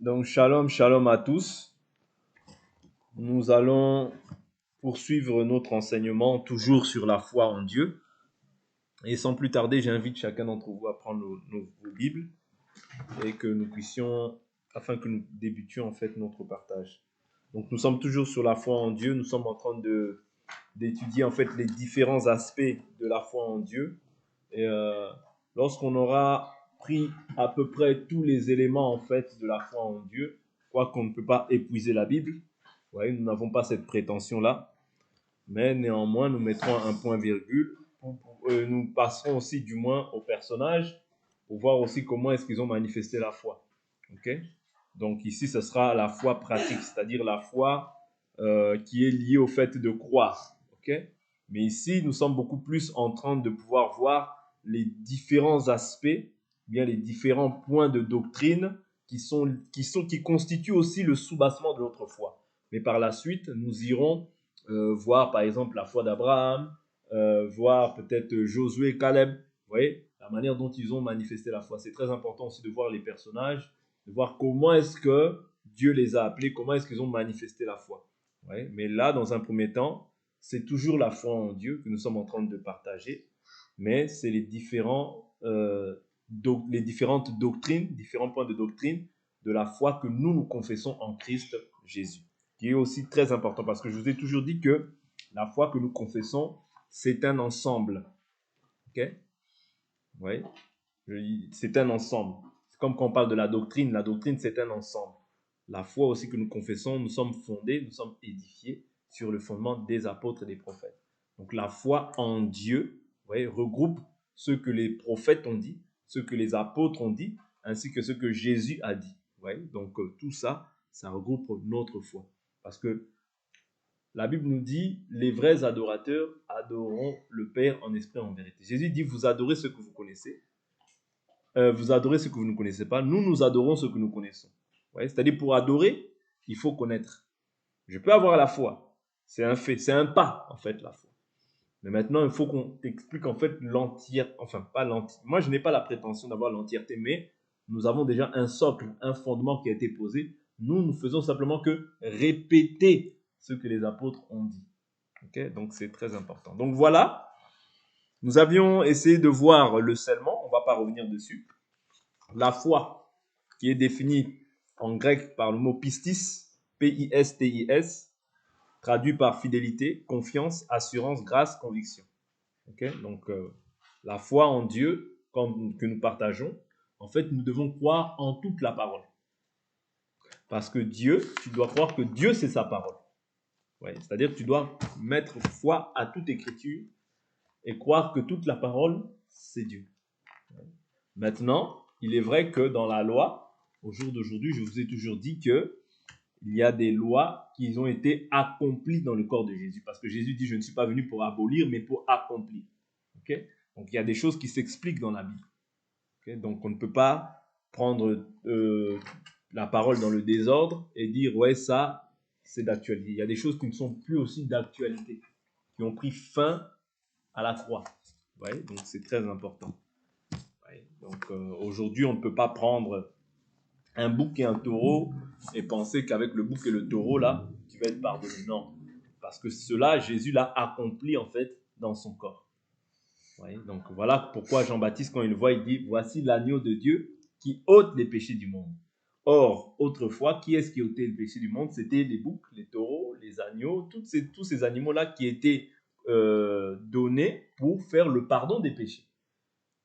Donc, shalom, shalom à tous. Nous allons poursuivre notre enseignement toujours sur la foi en Dieu. Et sans plus tarder, j'invite chacun d'entre vous à prendre vos Bibles et que nous puissions, afin que nous débutions en fait notre partage. Donc, nous sommes toujours sur la foi en Dieu. Nous sommes en train d'étudier en fait les différents aspects de la foi en Dieu. Et lorsqu'on aura pris à peu près tous les éléments en fait de la foi en Dieu, quoiqu'on ne peut pas épuiser la Bible, ouais, nous n'avons pas cette prétention-là, mais néanmoins nous mettrons un point-virgule, nous passerons aussi du moins aux personnages pour voir aussi comment est-ce qu'ils ont manifesté la foi. Okay? Donc ici, ce sera la foi pratique, c'est-à-dire la foi qui est liée au fait de croire. Okay? Mais ici, nous sommes beaucoup plus en train de pouvoir voir les différents aspects, bien les différents points de doctrine qui constituent aussi le soubassement de notre foi. Mais par la suite, nous irons voir par exemple la foi d'Abraham, voir peut-être Josué et Caleb. Vous voyez, la manière dont ils ont manifesté la foi. C'est très important aussi de voir les personnages, de voir comment est-ce que Dieu les a appelés, comment est-ce qu'ils ont manifesté la foi. Ouais, mais là, dans un premier temps, c'est toujours la foi en Dieu que nous sommes en train de partager, mais c'est les différentes doctrines, différents points de doctrine de la foi que nous confessons en Christ Jésus, qui est aussi très important, parce que je vous ai toujours dit que la foi que nous confessons, c'est un ensemble. Ok? Oui, c'est un ensemble. C'est comme quand on parle de la doctrine c'est un ensemble. La foi aussi que nous confessons, nous sommes fondés, nous sommes édifiés sur le fondement des apôtres et des prophètes. Donc la foi en Dieu, vous voyez, regroupe ce que les prophètes ont dit, ce que les apôtres ont dit, ainsi que ce que Jésus a dit. Vous voyez, donc tout ça, ça regroupe notre foi. Parce que la Bible nous dit, les vrais adorateurs adoreront le Père en esprit et en vérité. Jésus dit, vous adorez ce que vous connaissez, vous adorez ce que vous ne connaissez pas. Nous adorons ce que nous connaissons. Ouais, c'est-à-dire, pour adorer, il faut connaître. Je peux avoir la foi. C'est un fait. C'est un pas, en fait, la foi. Mais maintenant, il faut qu'on t'explique, en fait, l'entièreté. Enfin, pas l'entièreté. Moi, je n'ai pas la prétention d'avoir l'entièreté, mais nous avons déjà un socle, un fondement qui a été posé. Nous faisons simplement que répéter ce que les apôtres ont dit. Okay? Donc, c'est très important. Donc, voilà. Nous avions essayé de voir le scellement. On ne va pas revenir dessus. La foi, qui est définie en grec par le mot pistis, P-I-S-T-I-S, traduit par fidélité, confiance, assurance, grâce, conviction. Okay? Donc, la foi en Dieu que nous partageons, en fait, nous devons croire en toute la parole. Parce que Dieu, tu dois croire que Dieu, c'est sa parole. Ouais, c'est-à-dire que tu dois mettre foi à toute écriture et croire que toute la parole, c'est Dieu. Maintenant, il est vrai que dans la loi, au jour d'aujourd'hui, je vous ai toujours dit que il y a des lois qui ont été accomplies dans le corps de Jésus. Parce que Jésus dit, je ne suis pas venu pour abolir, mais pour accomplir. Okay? Donc, il y a des choses qui s'expliquent dans la Bible. Okay? Donc, on ne peut pas prendre la parole dans le désordre et dire, ouais, ça, c'est d'actualité. Il y a des choses qui ne sont plus aussi d'actualité, qui ont pris fin à la croix. Ouais? Donc, c'est très important. Ouais? Donc, aujourd'hui, on ne peut pas prendre un bouc et un taureau et penser qu'avec le bouc et le taureau, là, tu vas être pardonné. Non. Parce que cela, Jésus l'a accompli, en fait, dans son corps. Ouais, donc, voilà pourquoi Jean-Baptiste, quand il le voit, il dit, voici l'agneau de Dieu qui ôte les péchés du monde. Or, autrefois, qui est-ce qui ôtait le péché du monde? C'était les boucs, les taureaux, les agneaux, tous ces animaux-là qui étaient donnés pour faire le pardon des péchés.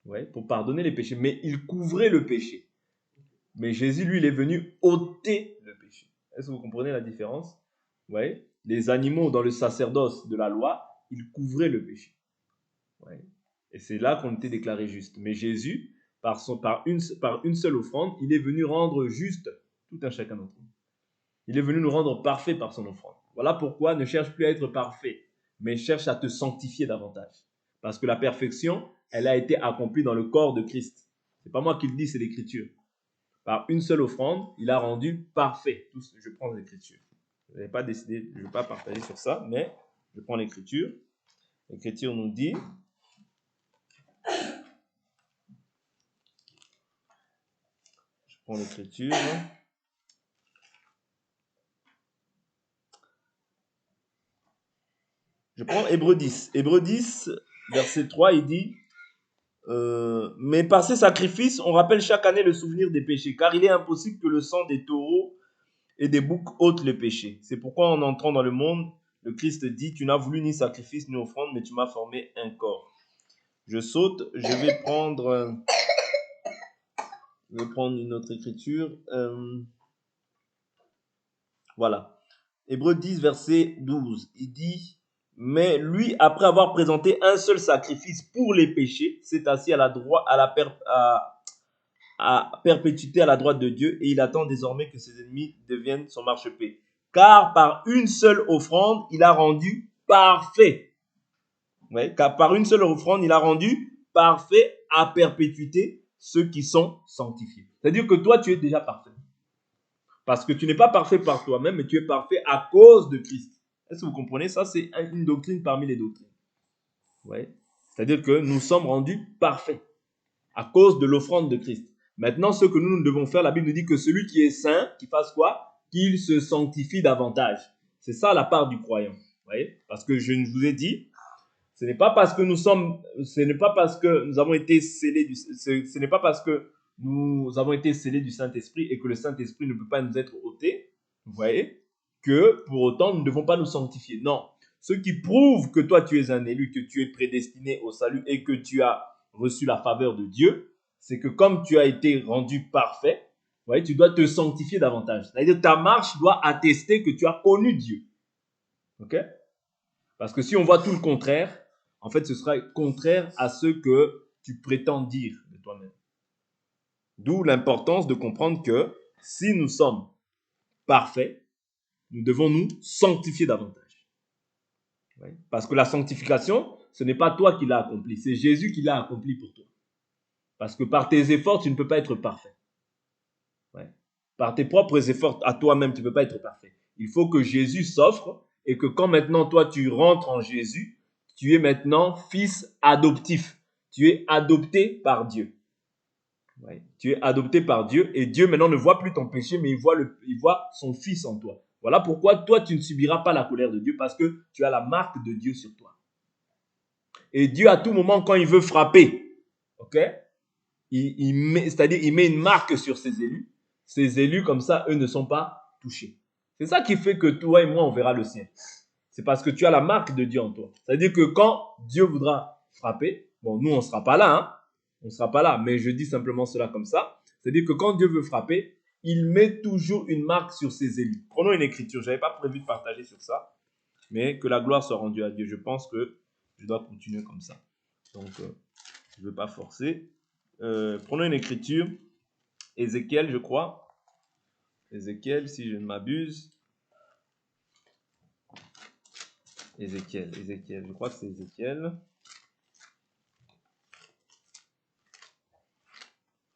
Ouais, pour pardonner les péchés. Mais ils couvraient le péché. Mais Jésus, lui, il est venu ôter le péché. Est-ce que vous comprenez la différence? Ouais. Les animaux dans le sacerdoce de la loi, ils couvraient le péché. Ouais. Et c'est là qu'on était déclaré juste. Mais Jésus, par une seule offrande, il est venu rendre juste tout un chacun d'entre nous. Il est venu nous rendre parfaits par son offrande. Voilà pourquoi ne cherche plus à être parfait, mais cherche à te sanctifier davantage. Parce que la perfection, elle a été accomplie dans le corps de Christ. C'est pas moi qui le dis, c'est l'Écriture. Par une seule offrande, il a rendu parfait. Je prends l'Écriture. Je n'ai pas décidé, je ne vais pas partager sur ça, mais je prends l'Écriture. L'Écriture nous dit, je prends l'Écriture, prends Hébreux 10. Hébreux 10, verset 3, il dit mais par ces sacrifices, on rappelle chaque année le souvenir des péchés, car il est impossible que le sang des taureaux et des boucs ôte le péché. C'est pourquoi en entrant dans le monde, le Christ dit, tu n'as voulu ni sacrifice ni offrande, mais tu m'as formé un corps. Je saute, je vais prendre une autre écriture. Voilà. Hébreux 10, verset 12. Il dit, mais lui, après avoir présenté un seul sacrifice pour les péchés, s'est assis à perpétuité à la droite de Dieu, et il attend désormais que ses ennemis deviennent son marchepied. Car par une seule offrande, il a rendu parfait. Ouais, car par une seule offrande, il a rendu parfait à perpétuité ceux qui sont sanctifiés. C'est-à-dire que toi, tu es déjà parfait. Parce que tu n'es pas parfait par toi-même, mais tu es parfait à cause de Christ. Est-ce que vous comprenez? Ça, c'est une doctrine parmi les doctrines. Ouais. C'est-à-dire que nous sommes rendus parfaits à cause de l'offrande de Christ. Maintenant, ce que nous devons faire, la Bible nous dit que celui qui est saint, qu'il fasse quoi? Qu'il se sanctifie davantage. C'est ça la part du croyant. Vous voyez? Parce que je vous ai dit, ce n'est pas parce que nous avons été scellés ce n'est pas parce que nous avons été scellés du Saint-Esprit et que le Saint-Esprit ne peut pas nous être ôté, vous voyez, que pour autant nous ne devons pas nous sanctifier. Non. Ce qui prouve que toi tu es un élu, que tu es prédestiné au salut et que tu as reçu la faveur de Dieu, c'est que comme tu as été rendu parfait, vous voyez, tu dois te sanctifier davantage. C'est-à-dire que ta marche doit attester que tu as connu Dieu. Ok? Parce que si on voit tout le contraire, en fait, ce sera contraire à ce que tu prétends dire de toi-même. D'où l'importance de comprendre que si nous sommes parfaits, nous devons nous sanctifier davantage. Ouais. Parce que la sanctification, ce n'est pas toi qui l'as accompli, c'est Jésus qui l'a accompli pour toi. Parce que par tes efforts, tu ne peux pas être parfait. Ouais. Par tes propres efforts à toi-même, tu ne peux pas être parfait. Il faut que Jésus s'offre et que quand maintenant toi tu rentres en Jésus, tu es maintenant fils adoptif. Tu es adopté par Dieu. Ouais. Tu es adopté par Dieu et Dieu maintenant ne voit plus ton péché, mais il voit son fils en toi. Voilà pourquoi toi tu ne subiras pas la colère de Dieu parce que tu as la marque de Dieu sur toi. Et Dieu à tout moment quand il veut frapper, ok, il met une marque sur ses élus. Ces élus comme ça, eux ne sont pas touchés. C'est ça qui fait que toi et moi on verra le ciel. C'est parce que tu as la marque de Dieu en toi. C'est-à-dire que quand Dieu voudra frapper, bon, nous, on ne sera pas là, hein. On ne sera pas là, mais je dis simplement cela comme ça. C'est-à-dire que quand Dieu veut frapper, il met toujours une marque sur ses élus. Prenons une écriture. Je n'avais pas prévu de partager sur ça, mais que la gloire soit rendue à Dieu. Je pense que je dois continuer comme ça. Donc, je ne veux pas forcer. Prenons une écriture. Ézéchiel, je crois. Ézéchiel, si je ne m'abuse. Ézéchiel, je crois que c'est Ézéchiel.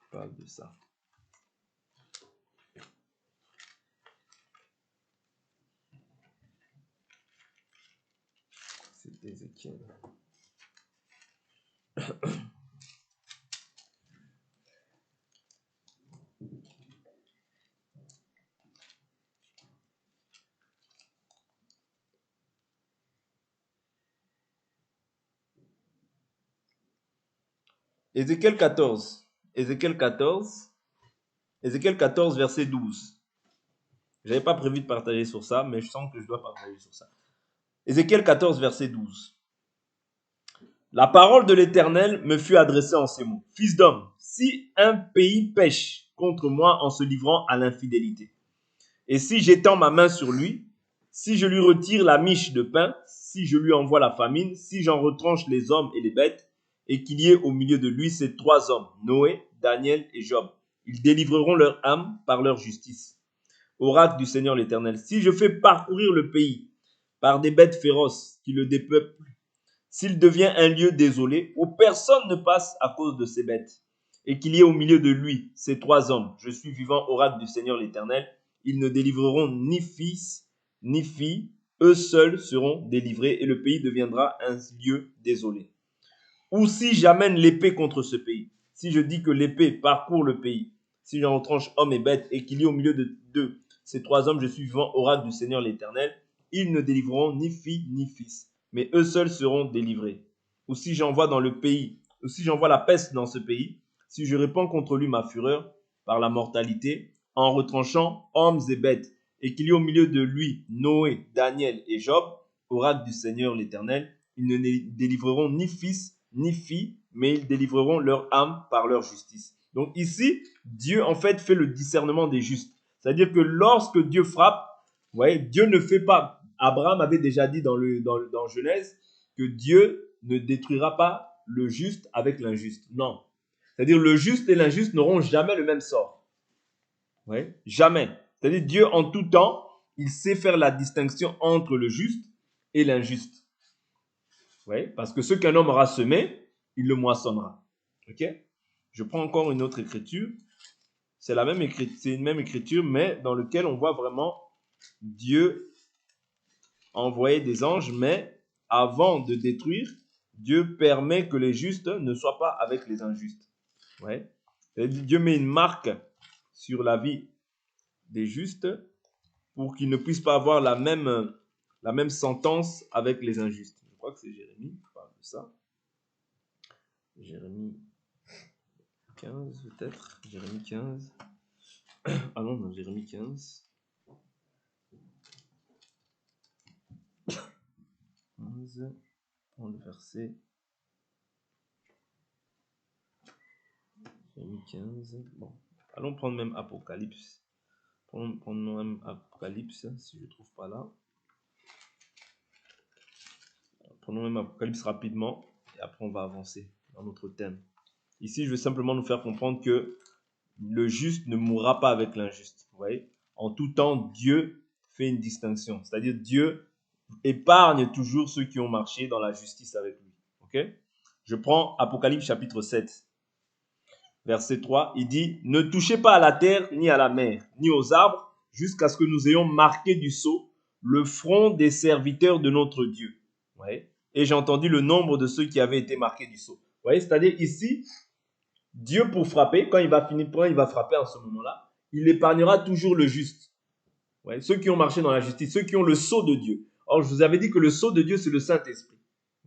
Je parle de ça. C'est Ézéchiel. Ézéchiel 14. Ézéchiel 14. Ézéchiel 14, verset 12. Je n'avais pas prévu de partager sur ça, mais je sens que je dois partager sur ça. Ézéchiel 14, verset 12. La parole de l'Éternel me fut adressée en ces mots. Fils d'homme, si un pays pêche contre moi en se livrant à l'infidélité, et si j'étends ma main sur lui, si je lui retire la miche de pain, si je lui envoie la famine, si j'en retranche les hommes et les bêtes, et qu'il y ait au milieu de lui ces trois hommes, Noé, Daniel et Job, ils délivreront leur âme par leur justice. Oracle du Seigneur l'Éternel, si je fais parcourir le pays par des bêtes féroces qui le dépeuplent, s'il devient un lieu désolé où personne ne passe à cause de ces bêtes, et qu'il y ait au milieu de lui ces trois hommes, je suis vivant, oracle du Seigneur l'Éternel, ils ne délivreront ni fils ni fille, eux seuls seront délivrés et le pays deviendra un lieu désolé. Ou si j'amène l'épée contre ce pays, si je dis que l'épée parcourt le pays, si j'en retranche hommes et bêtes et qu'il y ait au milieu de ces trois hommes, je suis vivant, oracle du Seigneur l'Éternel, ils ne délivreront ni fille ni fils. mais eux seuls seront délivrés. Ou si j'envoie dans le pays, ou si j'envoie la peste dans ce pays, si je répands contre lui ma fureur par la mortalité, en retranchant hommes et bêtes, et qu'il y ait au milieu de lui Noé, Daniel et Job, oracle du Seigneur l'Éternel, ils ne délivreront ni fils ni filles, mais ils délivreront leur âme par leur justice. Donc ici, Dieu en fait fait le discernement des justes. C'est-à-dire que lorsque Dieu frappe, vous voyez, Dieu ne fait pas. Abraham avait déjà dit dans Genèse que Dieu ne détruira pas le juste avec l'injuste. Non. C'est-à-dire le juste et l'injuste n'auront jamais le même sort. Ouais, jamais. C'est-à-dire Dieu en tout temps, il sait faire la distinction entre le juste et l'injuste. Ouais, parce que ce qu'un homme aura semé, il le moissonnera. Ok? Je prends encore une autre écriture. C'est une même écriture, mais dans laquelle on voit vraiment Dieu envoyer des anges, mais avant de détruire, Dieu permet que les justes ne soient pas avec les injustes. Ouais. Dieu met une marque sur la vie des justes pour qu'ils ne puissent pas avoir la même sentence avec les injustes. Je crois que c'est Jérémie qui parle de ça. Jérémie 15 peut-être. Jérémie 15. Ah non, Jérémie 15. 15. On le verset. Jérémie 15. Bon. Allons prendre même Apocalypse. Prenons même Apocalypse, si je ne trouve pas là. Prenons même Apocalypse rapidement, et après on va avancer dans notre thème. Ici, je veux simplement nous faire comprendre que le juste ne mourra pas avec l'injuste. Vous voyez, en tout temps, Dieu fait une distinction. C'est-à-dire, Dieu épargne toujours ceux qui ont marché dans la justice avec lui. Ok? Je prends Apocalypse chapitre 7. Verset 3, il dit « Ne touchez pas à la terre, ni à la mer, ni aux arbres, jusqu'à ce que nous ayons marqué du sceau le front des serviteurs de notre Dieu. » Ouais. Et j'ai entendu le nombre de ceux qui avaient été marqués du sceau. Vous voyez, c'est-à-dire ici, Dieu pour frapper, quand il va frapper en ce moment-là, il épargnera toujours le juste. Ouais. Ceux qui ont marché dans la justice, ceux qui ont le sceau de Dieu. Or, je vous avais dit que le sceau de Dieu, c'est le Saint-Esprit.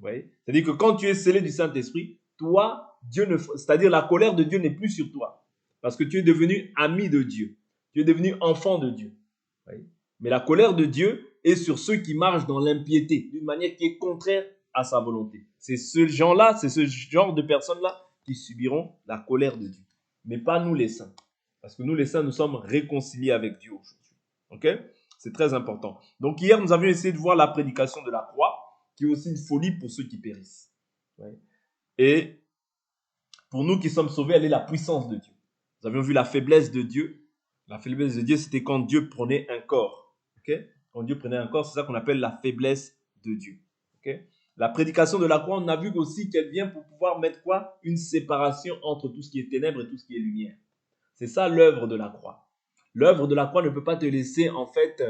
Ouais. C'est-à-dire que quand tu es scellé du Saint-Esprit, toi, c'est-à-dire la colère de Dieu n'est plus sur toi. Parce que tu es devenu ami de Dieu. Tu es devenu enfant de Dieu. Oui. Mais la colère de Dieu est sur ceux qui marchent dans l'impiété, d'une manière qui est contraire à sa volonté. C'est ce genre de personnes-là qui subiront la colère de Dieu. Mais pas nous les saints. Parce que nous les saints, nous sommes réconciliés avec Dieu aujourd'hui. Ok? C'est très important. Donc hier, nous avions essayé de voir la prédication de la croix, qui est aussi une folie pour ceux qui périssent. Oui. Et pour nous qui sommes sauvés, elle est la puissance de Dieu. Nous avions vu la faiblesse de Dieu. La faiblesse de Dieu, c'était quand Dieu prenait un corps. Okay? Quand Dieu prenait un corps, c'est ça qu'on appelle la faiblesse de Dieu. Okay? La prédication de la croix, on a vu aussi qu'elle vient pour pouvoir mettre quoi? Une séparation entre tout ce qui est ténèbres et tout ce qui est lumière. C'est ça l'œuvre de la croix. L'œuvre de la croix ne peut pas te laisser en fait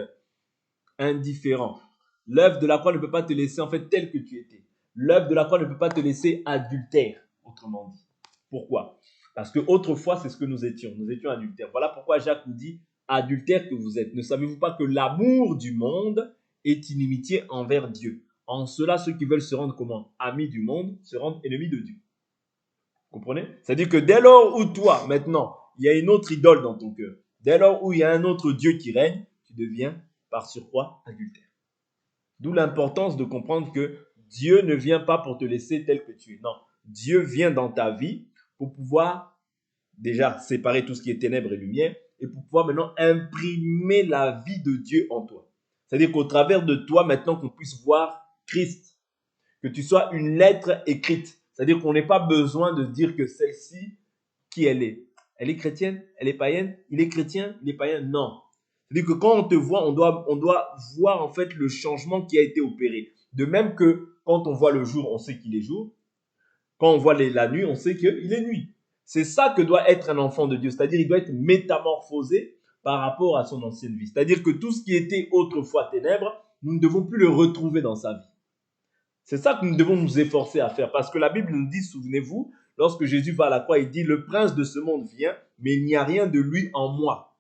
indifférent. L'œuvre de la croix ne peut pas te laisser en fait tel que tu étais. L'œuvre de la croix ne peut pas te laisser adultère, autrement dit. Pourquoi? Parce que autrefois, c'est ce que nous étions. Nous étions adultères. Voilà pourquoi Jacques nous dit adultères que vous êtes. Ne savez-vous pas que l'amour du monde est inimitié envers Dieu? En cela, ceux qui veulent se rendre comment? Amis du monde, se rendent ennemis de Dieu. Vous comprenez? C'est-à-dire que dès lors où toi, maintenant, il y a une autre idole dans ton cœur, dès lors où il y a un autre Dieu qui règne, tu deviens par surcroît adultère. D'où l'importance de comprendre que Dieu ne vient pas pour te laisser tel que tu es. Non, Dieu vient dans ta vie pour pouvoir déjà séparer tout ce qui est ténèbres et lumière et pour pouvoir maintenant imprimer la vie de Dieu en toi. C'est-à-dire qu'au travers de toi, maintenant qu'on puisse voir Christ, que tu sois une lettre écrite. C'est-à-dire qu'on n'ait pas besoin de dire que celle-ci, qui elle est. Elle est chrétienne, elle est païenne, il est chrétien, il est païen. Non. C'est-à-dire que quand on te voit, on doit voir en fait le changement qui a été opéré. De même que quand on voit le jour, on sait qu'il est jour. Quand on voit la nuit, on sait qu'il est nuit. C'est ça que doit être un enfant de Dieu. C'est-à-dire qu'il doit être métamorphosé par rapport à son ancienne vie. C'est-à-dire que tout ce qui était autrefois ténèbres, nous ne devons plus le retrouver dans sa vie. C'est ça que nous devons nous efforcer à faire. Parce que la Bible nous dit, souvenez-vous, lorsque Jésus va à la croix, il dit « Le prince de ce monde vient, mais il n'y a rien de lui en moi. »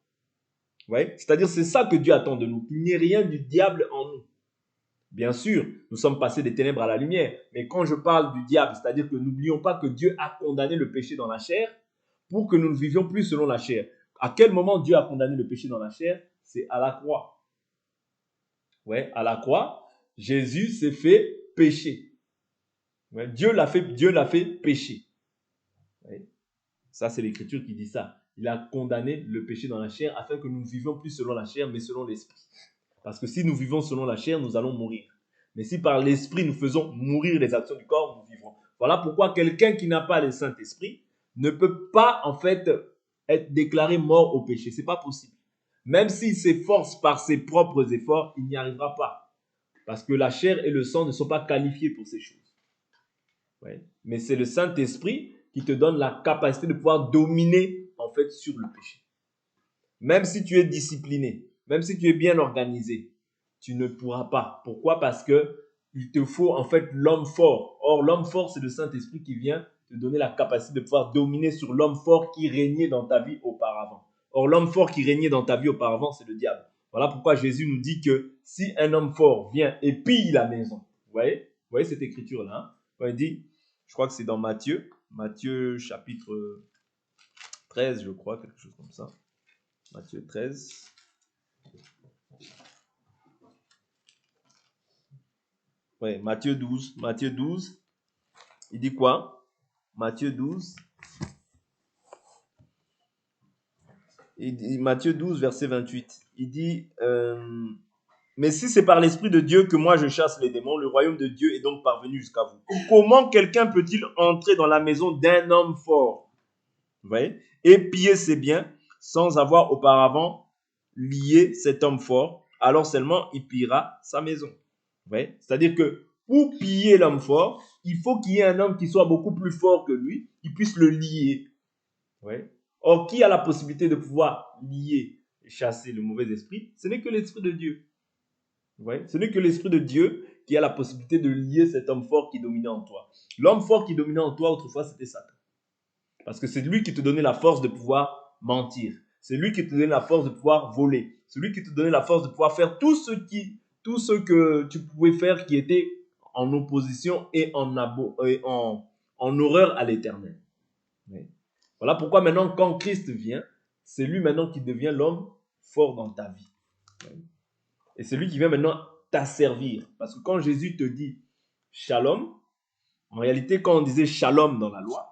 C'est-à-dire c'est ça que Dieu attend de nous, qu'il n'y ait rien du diable en nous. Bien sûr, nous sommes passés des ténèbres à la lumière. Mais quand je parle du diable, c'est-à-dire que n'oublions pas que Dieu a condamné le péché dans la chair pour que nous ne vivions plus selon la chair. À quel moment Dieu a condamné le péché dans la chair? C'est à la croix. Ouais, à la croix, Jésus s'est fait pécher. Ouais, Dieu l'a fait pécher. Ouais. Ça, c'est l'Écriture qui dit ça. Il a condamné le péché dans la chair afin que nous ne vivions plus selon la chair, mais selon l'esprit. Parce que si nous vivons selon la chair, nous allons mourir. Mais si par l'esprit nous faisons mourir les actions du corps, nous vivrons. Voilà pourquoi quelqu'un qui n'a pas le Saint-Esprit ne peut pas en fait être déclaré mort au péché. C'est pas possible. Même s'il s'efforce par ses propres efforts, il n'y arrivera pas. Parce que la chair et le sang ne sont pas qualifiés pour ces choses. Ouais. Mais c'est le Saint-Esprit qui te donne la capacité de pouvoir dominer en fait sur le péché. Même si tu es discipliné, même si tu es bien organisé, tu ne pourras pas. Pourquoi? Parce que il te faut en fait l'homme fort. Or, l'homme fort, c'est le Saint-Esprit qui vient te donner la capacité de pouvoir dominer sur l'homme fort qui régnait dans ta vie auparavant. Or, l'homme fort qui régnait dans ta vie auparavant, c'est le diable. Voilà pourquoi Jésus nous dit que si un homme fort vient et pille la maison, vous voyez cette écriture-là, hein? Quand il dit, je crois que c'est dans Matthieu chapitre 13, je crois, quelque chose comme ça. Matthieu 13. Ouais, Matthieu 12. Matthieu 12. Il dit quoi? Matthieu 12. Matthieu 12, verset 28. Il dit mais si c'est par l'Esprit de Dieu que moi je chasse les démons, le royaume de Dieu est donc parvenu jusqu'à vous. Comment quelqu'un peut-il entrer dans la maison d'un homme fort, vous voyez, et piller ses biens sans avoir auparavant lié cet homme fort? Alors seulement il pillera sa maison. Vous voyez? C'est-à-dire que pour piller l'homme fort, il faut qu'il y ait un homme qui soit beaucoup plus fort que lui, qui puisse le lier. Vous voyez? Or, qui a la possibilité de pouvoir lier et chasser le mauvais esprit? Ce n'est que l'Esprit de Dieu. Vous voyez? Ce n'est que l'Esprit de Dieu qui a la possibilité de lier cet homme fort qui dominait en toi. L'homme fort qui dominait en toi autrefois, c'était Satan. Parce que c'est lui qui te donnait la force de pouvoir mentir. C'est lui qui te donnait la force de pouvoir voler. C'est lui qui te donnait la force de pouvoir faire tout ce que tu pouvais faire qui était en opposition et en horreur à l'éternel. Oui. Voilà pourquoi maintenant, quand Christ vient, c'est lui maintenant qui devient l'homme fort dans ta vie. Oui. Et c'est lui qui vient maintenant t'asservir. Parce que quand Jésus te dit shalom, en réalité, quand on disait shalom dans la loi,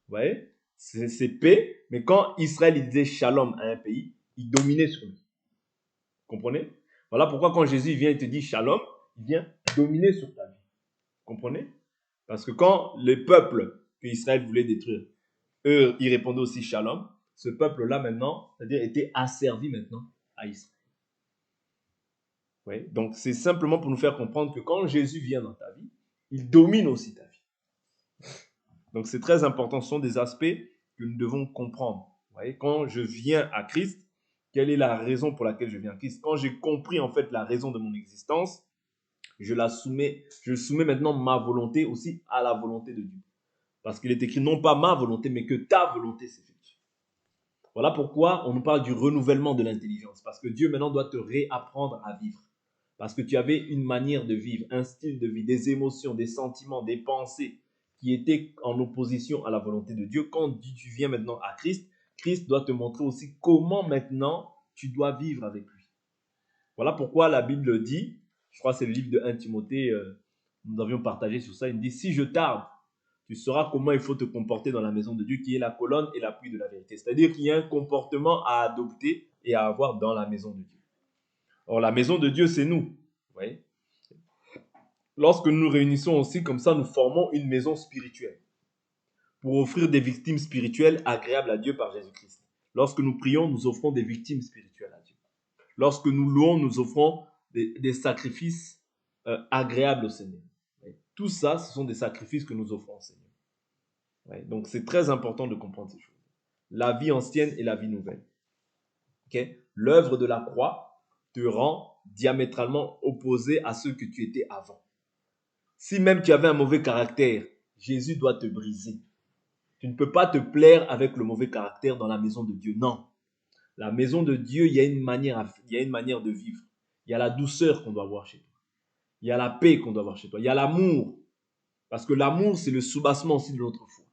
vous voyez, c'est paix, mais quand Israël il disait shalom à un pays, il dominait sur lui. Vous comprenez? Voilà pourquoi quand Jésus vient et te dit shalom, il vient dominer sur ta vie. Vous comprenez? Parce que quand les peuples que Israël voulait détruire, eux, ils répondaient aussi shalom, ce peuple-là maintenant, c'est-à-dire était asservi maintenant à Israël. Ouais. Donc c'est simplement pour nous faire comprendre que quand Jésus vient dans ta vie, il domine aussi ta vie. Donc c'est très important, ce sont des aspects que nous devons comprendre. Vous voyez, quand je viens à Christ, quelle est la raison pour laquelle je viens à Christ? Quand j'ai compris en fait la raison de mon existence, je soumets maintenant ma volonté aussi à la volonté de Dieu. Parce qu'il est écrit non pas ma volonté, mais que ta volonté s'effectue. Voilà pourquoi on nous parle du renouvellement de l'intelligence. Parce que Dieu maintenant doit te réapprendre à vivre. Parce que tu avais une manière de vivre, un style de vie, des émotions, des sentiments, des pensées qui étaient en opposition à la volonté de Dieu. Quand tu viens maintenant à Christ, Christ doit te montrer aussi comment maintenant tu dois vivre avec lui. Voilà pourquoi la Bible dit, je crois que c'est le livre de 1 Timothée, nous avions partagé sur ça, il dit, si je tarde, tu sauras comment il faut te comporter dans la maison de Dieu, qui est la colonne et l'appui de la vérité. C'est-à-dire qu'il y a un comportement à adopter et à avoir dans la maison de Dieu. Or, la maison de Dieu, c'est nous. Vous voyez? Lorsque nous nous réunissons aussi, comme ça, nous formons une maison spirituelle pour offrir des victimes spirituelles agréables à Dieu par Jésus-Christ. Lorsque nous prions, nous offrons des victimes spirituelles à Dieu. Lorsque nous louons, nous offrons des sacrifices agréables au Seigneur. Tout ça, ce sont des sacrifices que nous offrons au Seigneur. Ouais, donc, c'est très important de comprendre ces choses. La vie ancienne et la vie nouvelle. Okay? L'œuvre de la croix te rend diamétralement opposé à ce que tu étais avant. Si même tu avais un mauvais caractère, Jésus doit te briser. Tu ne peux pas te plaire avec le mauvais caractère dans la maison de Dieu. Non. La maison de Dieu, il y a une manière de vivre. Il y a la douceur qu'on doit avoir chez toi. Il y a la paix qu'on doit avoir chez toi. Il y a l'amour. Parce que l'amour, c'est le soubassement aussi de notre foi.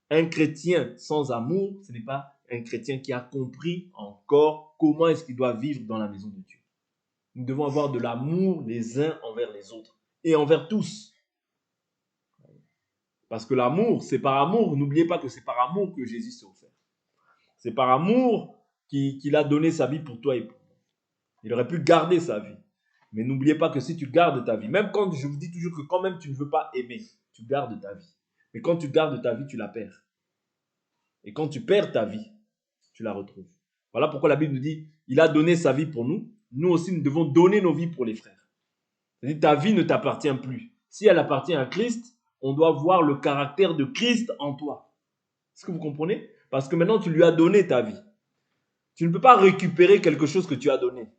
Un chrétien sans amour, ce n'est pas un chrétien qui a compris encore comment est-ce qu'il doit vivre dans la maison de Dieu. Nous devons avoir de l'amour les uns envers les autres et envers tous. Parce que l'amour, c'est par amour. N'oubliez pas que c'est par amour que Jésus s'est offert. C'est par amour qu'il a donné sa vie pour toi et pour moi. Il aurait pu garder sa vie. Mais n'oubliez pas que si tu gardes ta vie, même quand je vous dis toujours que quand même tu ne veux pas aimer, tu gardes ta vie. Mais quand tu gardes ta vie, tu la perds. Et quand tu perds ta vie, tu la retrouves. Voilà pourquoi la Bible nous dit, il a donné sa vie pour nous. Nous aussi, nous devons donner nos vies pour les frères. C'est-à-dire, ta vie ne t'appartient plus. Si elle appartient à Christ, on doit voir le caractère de Christ en toi. Est-ce que vous comprenez? Parce que maintenant, tu lui as donné ta vie. Tu ne peux pas récupérer quelque chose que tu as donné.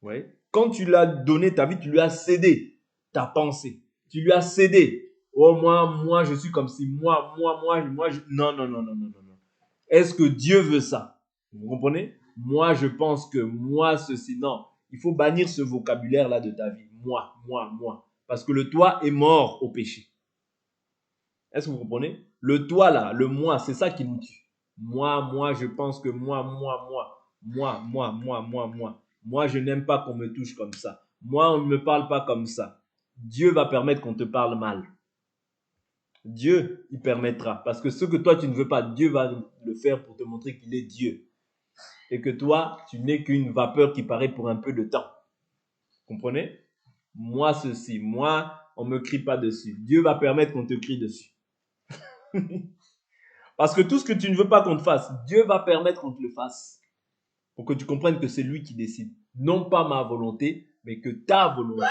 Ouais. Quand tu lui as donné ta vie, tu lui as cédé ta pensée. Tu lui as cédé. Oh, moi, je suis comme si, moi. Non, non, non, non, non, non. Est-ce que Dieu veut ça? Vous comprenez? Moi, je pense que moi, ceci. Non. Il faut bannir ce vocabulaire-là de ta vie. Moi. Parce que le toi est mort au péché. Est-ce que vous comprenez? Le toi, là, le moi, c'est ça qui nous tue. Moi, je pense que moi. Moi, je n'aime pas qu'on me touche comme ça. Moi, on ne me parle pas comme ça. Dieu va permettre qu'on te parle mal. Dieu, il permettra. Parce que ce que toi, tu ne veux pas, Dieu va le faire pour te montrer qu'il est Dieu. Et que toi, tu n'es qu'une vapeur qui paraît pour un peu de temps. Comprenez? Moi, ceci. Moi, on ne me crie pas dessus. Dieu va permettre qu'on te crie dessus. Parce que tout ce que tu ne veux pas qu'on te fasse, Dieu va permettre qu'on te le fasse. Pour que tu comprennes que c'est lui qui décide. Non pas ma volonté, mais que ta volonté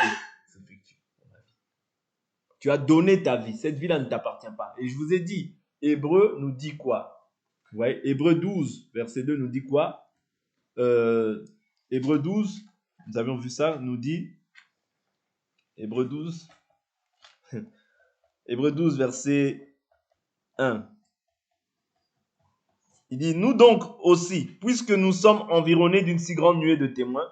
s'effectue. Tu as donné ta vie. Cette vie-là ne t'appartient pas. Et je vous ai dit, Hébreu nous dit quoi? Ouais, Hébreu 12, verset 2 nous dit quoi? Hébreu 12, nous avions vu ça, nous dit, Hébreu 12, Hébreu 12, verset 1. Il dit, nous donc aussi, puisque nous sommes environnés d'une si grande nuée de témoins,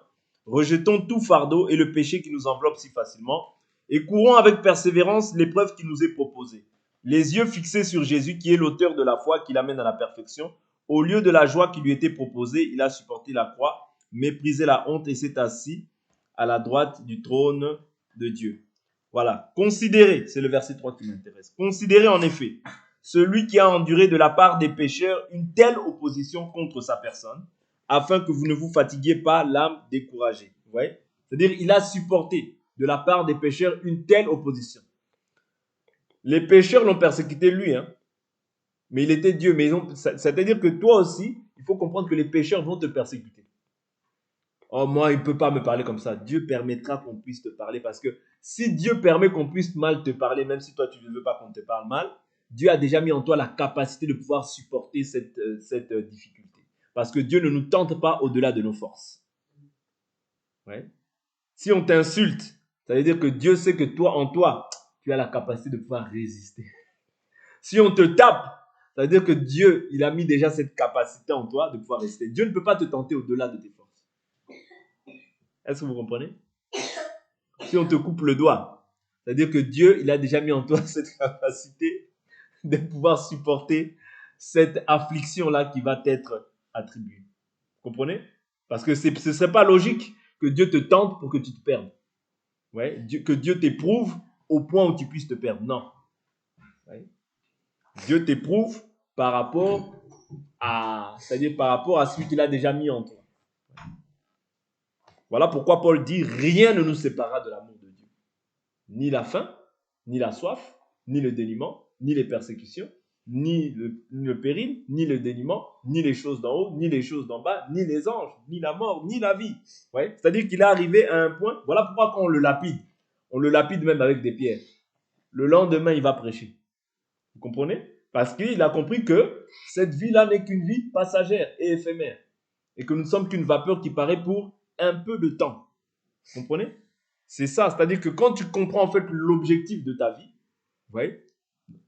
rejetons tout fardeau et le péché qui nous enveloppe si facilement, et courons avec persévérance l'épreuve qui nous est proposée. Les yeux fixés sur Jésus, qui est l'auteur de la foi, qui l'amène à la perfection. Au lieu de la joie qui lui était proposée, il a supporté la croix, méprisé la honte et s'est assis à la droite du trône de Dieu. Voilà. Considérez, c'est le verset 3 qui m'intéresse. Considérez en effet celui qui a enduré de la part des pécheurs une telle opposition contre sa personne, afin que vous ne vous fatiguiez pas l'âme découragée. Vous voyez? C'est-à-dire, il a supporté de la part des pécheurs une telle opposition. Les pécheurs l'ont persécuté lui, hein, mais il était Dieu. Mais c'est-à-dire que toi aussi, il faut comprendre que les pécheurs vont te persécuter. Oh, moi, il ne peut pas me parler comme ça. Dieu permettra qu'on puisse te parler parce que si Dieu permet qu'on puisse mal te parler, même si toi, tu ne veux pas qu'on te parle mal, Dieu a déjà mis en toi la capacité de pouvoir supporter cette difficulté. Parce que Dieu ne nous tente pas au-delà de nos forces. Ouais. Si on t'insulte, ça veut dire que Dieu sait que toi, en toi, tu as la capacité de pouvoir résister. Si on te tape, ça veut dire que Dieu, il a mis déjà cette capacité en toi de pouvoir résister. Dieu ne peut pas te tenter au-delà de tes forces. Est-ce que vous comprenez? Si on te coupe le doigt, c'est-à-dire que Dieu, il a déjà mis en toi cette capacité de pouvoir supporter cette affliction-là qui va t'être attribuée. Vous comprenez? Parce que ce ne serait pas logique que Dieu te tente pour que tu te perdes. Ouais? Que Dieu t'éprouve au point où tu puisses te perdre. Non. Ouais? Dieu t'éprouve par rapport à, c'est-à-dire par rapport à celui qu'il a déjà mis en toi. Voilà pourquoi Paul dit, rien ne nous séparera de l'amour de Dieu. Ni la faim, ni la soif, ni le dénuement, ni les persécutions, ni le péril, ni le dénuement, ni les choses d'en haut, ni les choses d'en bas, ni les anges, ni la mort, ni la vie. Ouais? C'est-à-dire qu'il est arrivé à un point, voilà pourquoi quand on le lapide même avec des pierres. Le lendemain, il va prêcher. Vous comprenez? Parce qu'il a compris que cette vie-là n'est qu'une vie passagère et éphémère. Et que nous ne sommes qu'une vapeur qui paraît pour un peu de temps. Vous comprenez? C'est ça. C'est-à-dire que quand tu comprends en fait l'objectif de ta vie, vous voyez,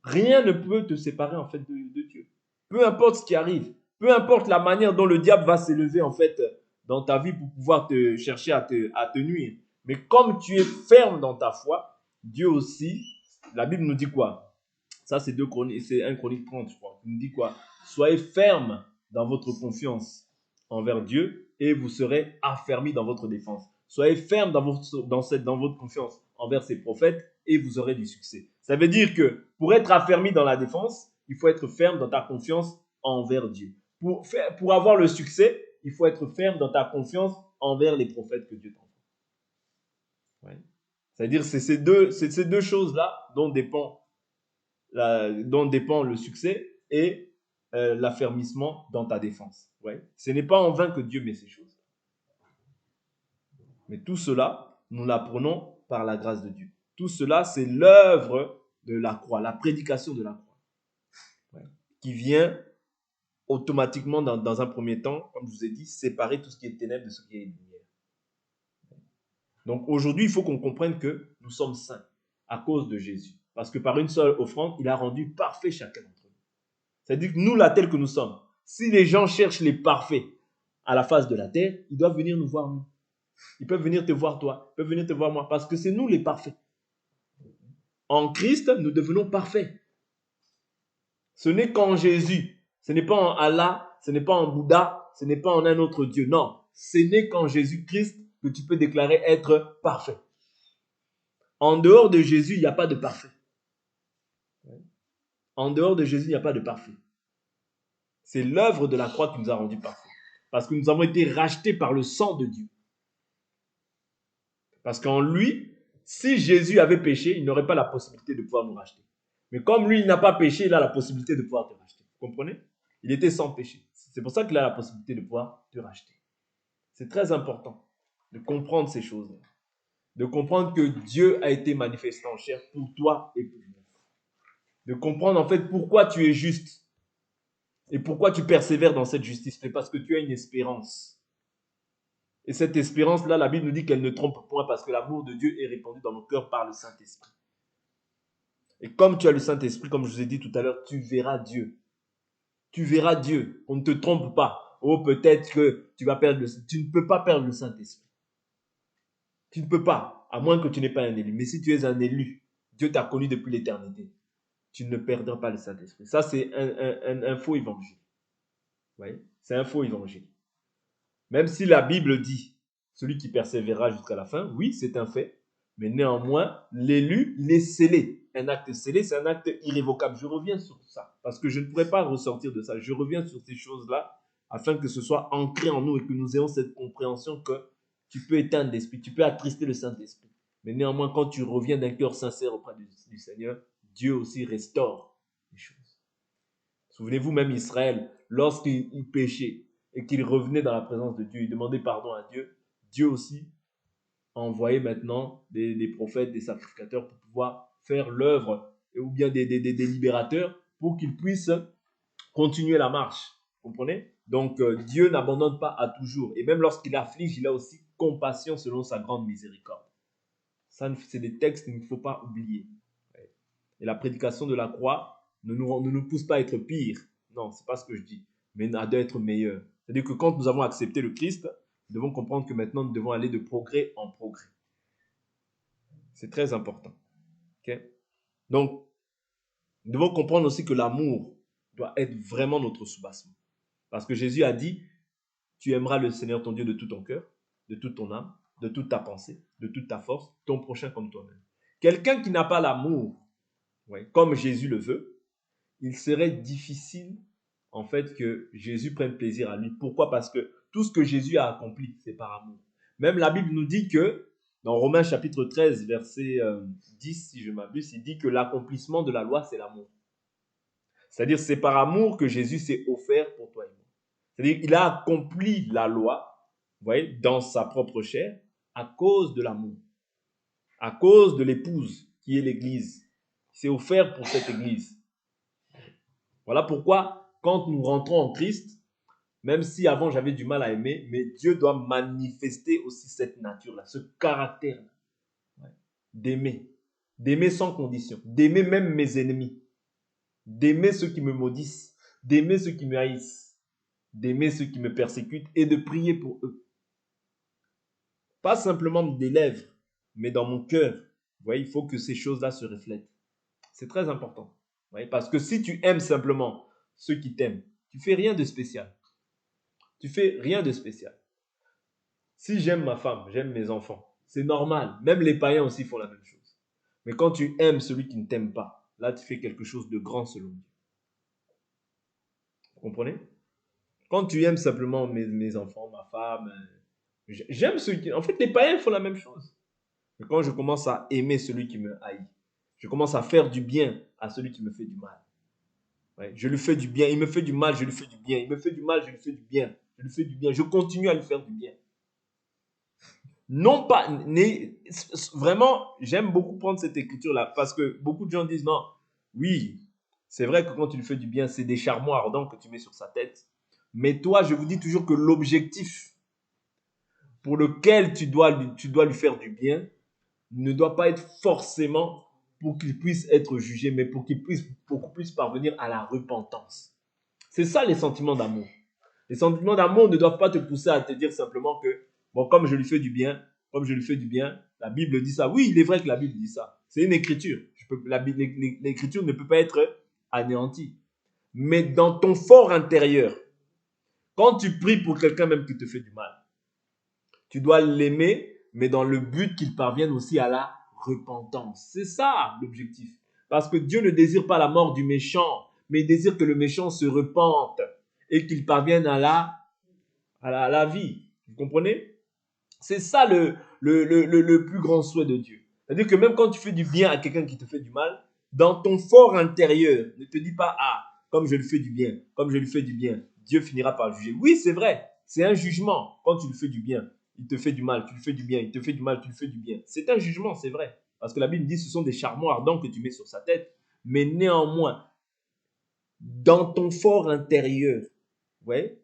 rien ne peut te séparer en fait de Dieu. Peu importe ce qui arrive, peu importe la manière dont le diable va s'élever en fait dans ta vie pour pouvoir te chercher à te nuire. Mais comme tu es ferme dans ta foi, Dieu aussi, la Bible nous dit quoi? Ça, c'est 1 Chronique 30, je crois. Il nous dit quoi? Soyez ferme dans votre confiance envers Dieu et vous serez affermis dans votre défense. Soyez ferme dans votre confiance envers ses prophètes et vous aurez du succès. Ça veut dire que pour être affermi dans la défense, il faut être ferme dans ta confiance envers Dieu. Pour avoir le succès, il faut être ferme dans ta confiance envers les prophètes que Dieu t'envoie. Ouais. C'est-à-dire c'est ces deux choses-là dont dépend le succès et l'affermissement dans ta défense. Ouais. Ce n'est pas en vain que Dieu met ces choses. Mais tout cela, nous l'apprenons par la grâce de Dieu. Tout cela, c'est l'œuvre de la croix, la prédication de la croix, ouais, qui vient automatiquement dans un premier temps, comme je vous ai dit, séparer tout ce qui est ténèbres de ce qui est lumière. Donc aujourd'hui, il faut qu'on comprenne que nous sommes saints à cause de Jésus. Parce que par une seule offrande, il a rendu parfait chacun d'entre nous. C'est-à-dire que nous, là, tels que nous sommes, si les gens cherchent les parfaits à la face de la terre, ils doivent venir nous voir nous. Ils peuvent venir te voir toi, ils peuvent venir te voir moi, parce que c'est nous les parfaits. En Christ, nous devenons parfaits. Ce n'est qu'en Jésus, ce n'est pas en Allah, ce n'est pas en Bouddha, ce n'est pas en un autre Dieu. Non, ce n'est qu'en Jésus-Christ que tu peux déclarer être parfait. En dehors de Jésus, il n'y a pas de parfait. En dehors de Jésus, il n'y a pas de parfait. C'est l'œuvre de la croix qui nous a rendus parfaits. Parce que nous avons été rachetés par le sang de Dieu. Parce qu'en lui, si Jésus avait péché, il n'aurait pas la possibilité de pouvoir nous racheter. Mais comme lui, il n'a pas péché, il a la possibilité de pouvoir te racheter. Vous comprenez? Il était sans péché. C'est pour ça qu'il a la possibilité de pouvoir te racheter. C'est très important de comprendre ces choses-là. De comprendre que Dieu a été manifesté en chair pour toi et pour moi. De comprendre en fait pourquoi tu es juste et pourquoi tu persévères dans cette justice. C'est parce que tu as une espérance. Et cette espérance-là, la Bible nous dit qu'elle ne trompe point parce que l'amour de Dieu est répandu dans nos cœurs par le Saint-Esprit. Et comme tu as le Saint-Esprit, comme je vous ai dit tout à l'heure, tu verras Dieu. Tu verras Dieu. On ne te trompe pas. Oh, peut-être que tu vas perdre tu ne peux pas perdre le Saint-Esprit. Tu ne peux pas, à moins que tu n'aies pas un élu. Mais si tu es un élu, Dieu t'a connu depuis l'éternité. Tu ne perdras pas le Saint-Esprit. Ça, c'est un faux évangile. Vous voyez? C'est un faux évangile. Même si la Bible dit, celui qui persévérera jusqu'à la fin, oui, c'est un fait. Mais néanmoins, l'élu, il est scellé. Un acte scellé, c'est un acte irrévocable. Je reviens sur ça, parce que je ne pourrais pas ressortir de ça. Je reviens sur ces choses-là, afin que ce soit ancré en nous et que nous ayons cette compréhension que tu peux éteindre l'esprit, tu peux attrister le Saint-Esprit. Mais néanmoins, quand tu reviens d'un cœur sincère auprès du Seigneur, Dieu aussi restaure les choses. Souvenez-vous même Israël, lorsqu'il péchait et qu'il revenait dans la présence de Dieu, il demandait pardon à Dieu. Dieu aussi a envoyé maintenant des prophètes, des sacrificateurs pour pouvoir faire l'œuvre, ou bien des libérateurs pour qu'ils puissent continuer la marche. Vous comprenez? Donc Dieu n'abandonne pas à toujours. Et même lorsqu'il afflige, il a aussi compassion selon sa grande miséricorde. Ça, c'est des textes qu'il ne faut pas oublier. Et la prédication de la croix ne nous pousse pas à être pire. Non, ce n'est pas ce que je dis. Mais à être meilleur. C'est-à-dire que quand nous avons accepté le Christ, nous devons comprendre que maintenant nous devons aller de progrès en progrès. C'est très important. Okay? Donc, nous devons comprendre aussi que l'amour doit être vraiment notre soubassement. Parce que Jésus a dit, tu aimeras le Seigneur ton Dieu de tout ton cœur, de toute ton âme, de toute ta pensée, de toute ta force, ton prochain comme toi-même. Quelqu'un qui n'a pas l'amour, ouais, comme Jésus le veut, il serait difficile en fait que Jésus prenne plaisir à lui. Pourquoi? Parce que tout ce que Jésus a accompli, c'est par amour. Même la Bible nous dit que, dans Romains chapitre 13, verset 10, si je m'abuse, il dit que l'accomplissement de la loi, c'est l'amour. C'est-à-dire, c'est par amour que Jésus s'est offert pour toi et moi. C'est-à-dire qu'il a accompli la loi, vous voyez, dans sa propre chair, à cause de l'amour, à cause de l'épouse qui est l'Église. Il s'est offert pour cette Église. Voilà pourquoi, quand nous rentrons en Christ, même si avant j'avais du mal à aimer, mais Dieu doit manifester aussi cette nature-là, ce caractère-là, d'aimer sans condition, d'aimer même mes ennemis, d'aimer ceux qui me maudissent, d'aimer ceux qui me haïssent, d'aimer ceux qui me persécutent et de prier pour eux. Pas simplement des lèvres, mais dans mon cœur. Vous voyez, il faut que ces choses-là se reflètent. C'est très important. Vous voyez, parce que si tu aimes simplement ceux qui t'aiment, tu fais rien de spécial. Tu fais rien de spécial. Si j'aime ma femme, j'aime mes enfants, c'est normal. Même les païens aussi font la même chose. Mais quand tu aimes celui qui ne t'aime pas, là, tu fais quelque chose de grand selon Dieu. Vous comprenez? Quand tu aimes simplement mes enfants, ma femme, j'aime ceux qui... En fait, les païens font la même chose. Mais quand je commence à aimer celui qui me haït, je commence à faire du bien à celui qui me fait du mal. Ouais, je lui fais du bien, il me fait du mal, je lui fais du bien. Il me fait du mal, je lui fais du bien. Je lui fais du bien. Je continue à lui faire du bien. Non pas, vraiment, j'aime beaucoup prendre cette écriture-là parce que beaucoup de gens disent non, oui, c'est vrai que quand tu lui fais du bien, c'est des charbons ardents que tu mets sur sa tête. Mais toi, je vous dis toujours que l'objectif pour lequel tu dois lui faire du bien ne doit pas être forcément pour qu'il puisse être jugé, mais pour qu'on puisse parvenir à la repentance. C'est ça les sentiments d'amour. Les sentiments d'amour ne doivent pas te pousser à te dire simplement que, bon, comme je lui fais du bien, comme je lui fais du bien, la Bible dit ça. Oui, il est vrai que la Bible dit ça. C'est une écriture. L'écriture ne peut pas être anéantie. Mais dans ton fort intérieur, quand tu pries pour quelqu'un même qui te fait du mal, tu dois l'aimer, mais dans le but qu'il parvienne aussi à la repentance. C'est ça l'objectif. Parce que Dieu ne désire pas la mort du méchant, mais il désire que le méchant se repente et qu'il parvienne à la vie. Vous comprenez? C'est ça le plus grand souhait de Dieu. C'est-à-dire que même quand tu fais du bien à quelqu'un qui te fait du mal, dans ton fort intérieur, ne te dis pas, ah, comme je lui fais du bien, comme je lui fais du bien, Dieu finira par juger. Oui, c'est vrai, c'est un jugement quand tu lui fais du bien. Il te fait du mal, tu lui fais du bien, il te fait du mal, tu lui fais du bien. C'est un jugement, c'est vrai. Parce que la Bible dit ce sont des charbons ardents que tu mets sur sa tête. Mais néanmoins, dans ton fort intérieur, ouais,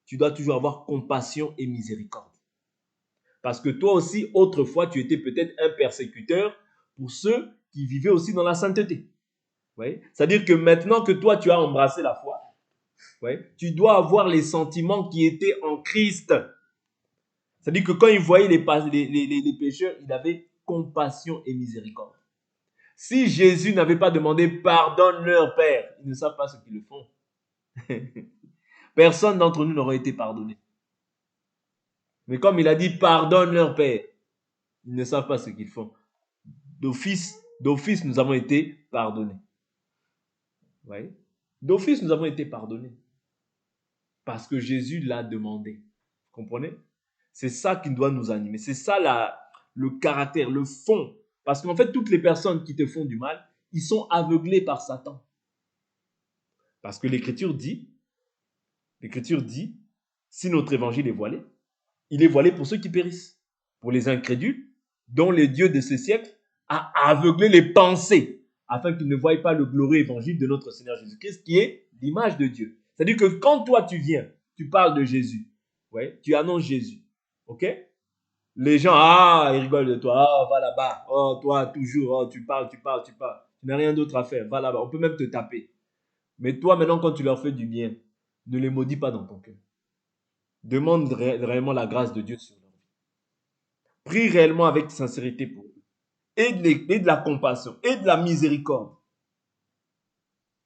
tu dois toujours avoir compassion et miséricorde. Parce que toi aussi, autrefois, tu étais peut-être un persécuteur pour ceux qui vivaient aussi dans la sainteté. Ouais. C'est-à-dire que maintenant que toi, tu as embrassé la foi, ouais, tu dois avoir les sentiments qui étaient en Christ. C'est-à-dire que quand il voyait les pécheurs, il avait compassion et miséricorde. Si Jésus n'avait pas demandé pardonne-leur, Père, ils ne savent pas ce qu'ils le font. Personne d'entre nous n'aurait été pardonné. Mais comme il a dit pardonne-leur, Père, ils ne savent pas ce qu'ils font. D'office, nous avons été pardonnés. Oui. D'office, nous avons été pardonnés. Parce que Jésus l'a demandé. Vous comprenez? C'est ça qui doit nous animer. C'est ça le caractère, le fond. Parce qu'en fait, toutes les personnes qui te font du mal, ils sont aveuglés par Satan. Parce que l'Écriture dit, si notre évangile est voilé, il est voilé pour ceux qui périssent. Pour les incrédules, dont le Dieu de ce siècle a aveuglé les pensées, afin qu'ils ne voient pas le glorieux évangile de notre Seigneur Jésus-Christ, qui est l'image de Dieu. C'est-à-dire que quand toi tu viens, tu parles de Jésus, ouais, tu annonces Jésus, ok? Les gens, ils rigolent de toi, va là-bas, toi toujours, tu parles, tu n'as rien d'autre à faire, va là-bas, on peut même te taper. Mais toi maintenant quand tu leur fais du bien, ne les maudis pas dans ton cœur. Demande réellement la grâce de Dieu sur leur vie. Prie réellement avec sincérité pour eux. Et de la compassion, et de la miséricorde.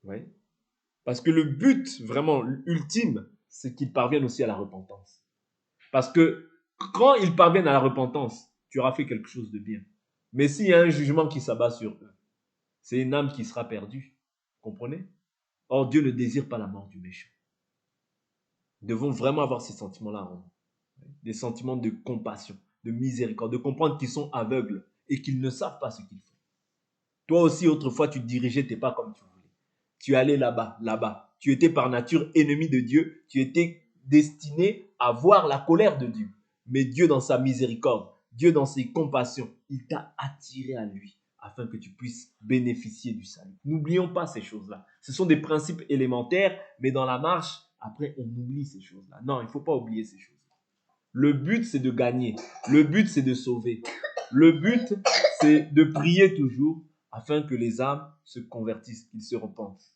Oui. Parce que le but vraiment ultime, c'est qu'ils parviennent aussi à la repentance. Parce que quand ils parviennent à la repentance, tu auras fait quelque chose de bien. Mais s'il y a un jugement qui s'abat sur eux, c'est une âme qui sera perdue. Vous comprenez? Or, Dieu ne désire pas la mort du méchant. Nous devons vraiment avoir ces sentiments-là en nous. Des sentiments de compassion, de miséricorde, de comprendre qu'ils sont aveugles et qu'ils ne savent pas ce qu'ils font. Toi aussi, autrefois, tu te dirigeais tes pas comme tu voulais. Tu allais là-bas, là-bas. Tu étais par nature ennemi de Dieu. Tu étais destiné à voir la colère de Dieu. Mais Dieu, dans sa miséricorde, Dieu, dans ses compassions, il t'a attiré à lui afin que tu puisses bénéficier du salut. N'oublions pas ces choses-là. Ce sont des principes élémentaires, mais dans la marche, après, on oublie ces choses-là. Non, il ne faut pas oublier ces choses. Le but, c'est de gagner. Le but, c'est de sauver. Le but, c'est de prier toujours afin que les âmes se convertissent, qu'ils se repentent.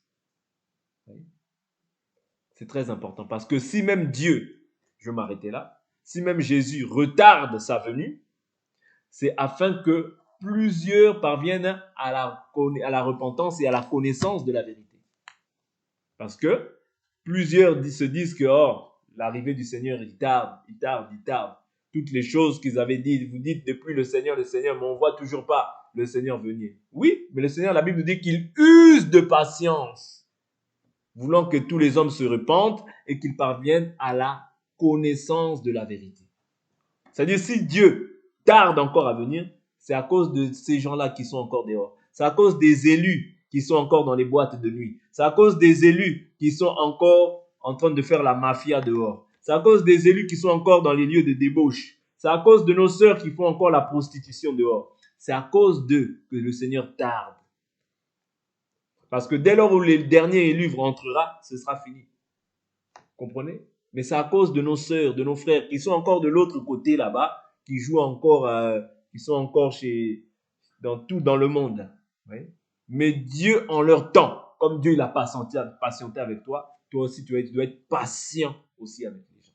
C'est très important parce que si même Dieu, je vais m'arrêter là, si même Jésus retarde sa venue, c'est afin que plusieurs parviennent à la repentance et à la connaissance de la vérité. Parce que plusieurs se disent que l'arrivée du Seigneur, il tarde. Toutes les choses qu'ils avaient dites, vous dites depuis le Seigneur, mais on ne voit toujours pas le Seigneur venir. Oui, mais le Seigneur, la Bible nous dit qu'il use de patience, voulant que tous les hommes se repentent et qu'ils parviennent à la connaissance de la vérité. C'est-à-dire, si Dieu tarde encore à venir, c'est à cause de ces gens-là qui sont encore dehors. C'est à cause des élus qui sont encore dans les boîtes de nuit. C'est à cause des élus qui sont encore en train de faire la mafia dehors. C'est à cause des élus qui sont encore dans les lieux de débauche. C'est à cause de nos sœurs qui font encore la prostitution dehors. C'est à cause d'eux que le Seigneur tarde. Parce que dès lors où le dernier élu rentrera, ce sera fini. Comprenez? Mais c'est à cause de nos sœurs, de nos frères qui sont encore de l'autre côté là-bas, qui jouent encore, qui sont encore dans le monde. Oui? Mais Dieu, en leur temps, comme Dieu il a patienté avec toi, toi aussi tu dois être patient aussi avec les gens.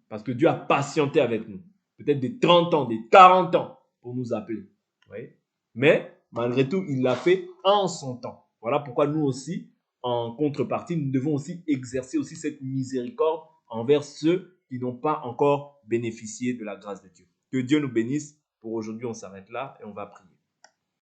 Parce que Dieu a patienté avec nous. Peut-être des 30 ans, des 40 ans pour nous appeler. Oui? Mais malgré tout, il l'a fait en son temps. Voilà pourquoi nous aussi, en contrepartie, nous devons aussi exercer aussi cette miséricorde envers ceux qui n'ont pas encore bénéficié de la grâce de Dieu. Que Dieu nous bénisse. Pour aujourd'hui, on s'arrête là et on va prier.